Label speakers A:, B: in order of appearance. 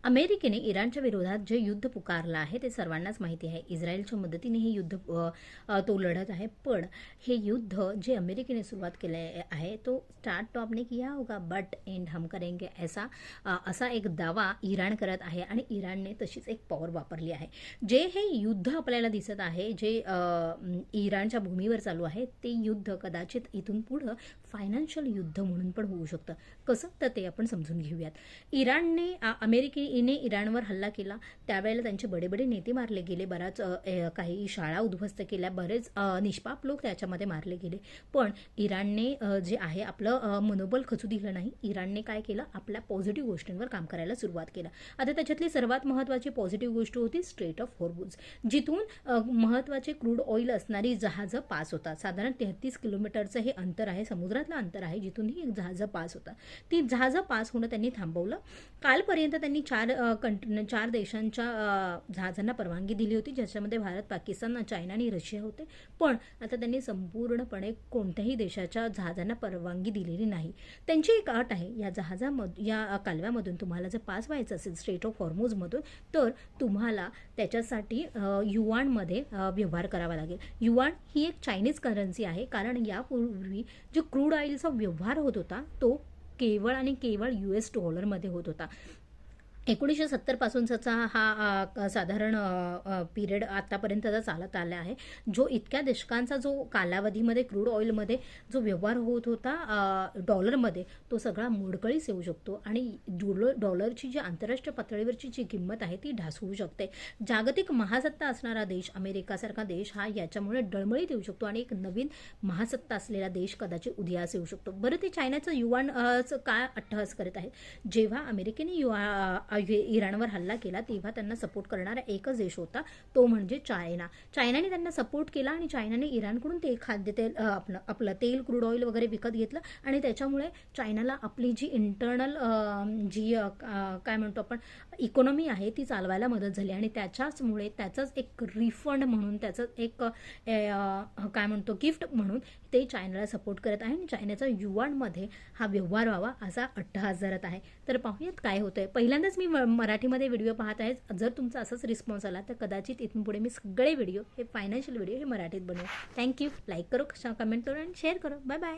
A: अमेरिकेने इराणच्या विरोधात जे युद्ध पुकारलं आहे ते सर्वांनाच माहिती आहे. इस्रायलच्या मदतीने हे युद्ध तो लढत आहे. पण हे युद्ध जे अमेरिकेने सुरुवात केले आहे तो स्टार्ट तो आपने किया होगा बट एंड हम करेंगे असा एक दावा इराण करत आहे आणि इराणने तशीच एक पॉवर वापरली आहे. जे हे युद्ध आपल्याला दिसत आहे जे इराणच्या भूमीवर चालू आहे ते युद्ध कदाचित इथून पुढं फायनान्शियल युद्ध म्हणून पण होऊ शकतं. कसं तर ते आपण समजून घेऊयात. अमेरिकेने इराणवर हल्ला केला त्यावेळेला त्यांचे बडे बडे नेते मारले गेले. बराच काही शाळा उद्ध्वस्त केल्या. बरेच निष्पाप लोक त्याच्यामध्ये मारले गेले. पण इराणने जे आहे आपलं मनोबल खचू दिलं नाही. इराणने काय केलं आपल्या पॉझिटिव्ह गोष्टींवर काम करायला सुरुवात केलं. आता त्याच्यातली सर्वात महत्त्वाची पॉझिटिव्ह गोष्ट होती स्ट्रेट ऑफ हॉर्मुझ, जिथून महत्त्वाचे क्रूड ऑइल असणारी जहाजं पास होतात. साधारण 33 किलोमीटरचं हे अंतर आहे, समुद्रातलं अंतर आहे जिथून ही जहाजं पास होतात. ती जहाजं पास होणं त्यांनी थांबवलं. कालपर्यंत त्यांनी चार देशांच्या जहाजांना परवानगी दिली होती, ज्याच्यामध्ये भारत, पाकिस्तान, चायना आणि रशिया होते. पण आता त्यांनी संपूर्णपणे कोणत्याही देशाच्या जहाजांना परवानगी दिलेली नाही. त्यांची एक अट आहे, या कालव्यामधून तुम्हाला जर पास व्हायचं असेल स्ट्रेट ऑफ हॉर्मुझमधून तर तुम्हाला त्याच्यासाठी युआनमध्ये व्यवहार करावा लागेल. युआन ही एक चायनीज करन्सी आहे, कारण यापूर्वी जो क्रूड ऑइलचा व्यवहार होत होता तो केवळ आणि केवळ $मध्ये होत होता. 1970 पासूनचा हा साधारण पिरियड आतापर्यंतचा चालत आला आहे, जो इतक्या दशकांचा जो कालावधीमध्ये क्रूड ऑइलमध्ये जो व्यवहार होत होता डॉलरमध्ये तो सगळा मोडकळीस येऊ शकतो आणि डॉलरची जी आंतरराष्ट्रीय पातळीवरची जी किंमत आहे ती ढासळू शकते. जागतिक महासत्ता असणारा देश अमेरिकासारखा देश हा याच्यामुळे डळमळीत येऊ शकतो आणि एक नवीन महासत्ता असलेला देश कदाचित उदयास येऊ शकतो. बरं, ते चायनाचं युआनचं काय अट्टहास करत आहेत. जेव्हा अमेरिकेने इराणवर हल्ला केला तेव्हा त्यांना सपोर्ट करणारा एकच देश होता, तो म्हणजे चायना. चायनाने त्यांना सपोर्ट केला आणि चायनाने इराणकडून ते खाद्यतेल आपलं तेल, क्रूड ऑइल वगैरे विकत घेतलं आणि त्याच्यामुळे चायनाला आपली जी इंटरनल जी काय म्हणतो आपण इकॉनॉमी आहे ती चालवायला मदत झाली आणि त्याच्याचमुळे त्याचंच एक रिफंड म्हणून त्याचं एक काय म्हणतो गिफ्ट म्हणून ते चायनाला सपोर्ट करत आहे आणि चायनाचा युआनमध्ये हा व्यवहार व्हावा असा अट्टहास धरत आहे. तर पाहूयात काय होतंय. पहिल्यांदाच मी मराठीमध्ये व्हिडिओ पाहत आहे. जर तुमचा असाच रिस्पॉन्स आला तर कदाचित इथून पुढे मी सगळे व्हिडिओ हे फायनान्शियल व्हिडिओ हे मराठीत बनवू. थँक्यू. लाईक करो, कमेंट करो आणि शेअर करो. Bye bye.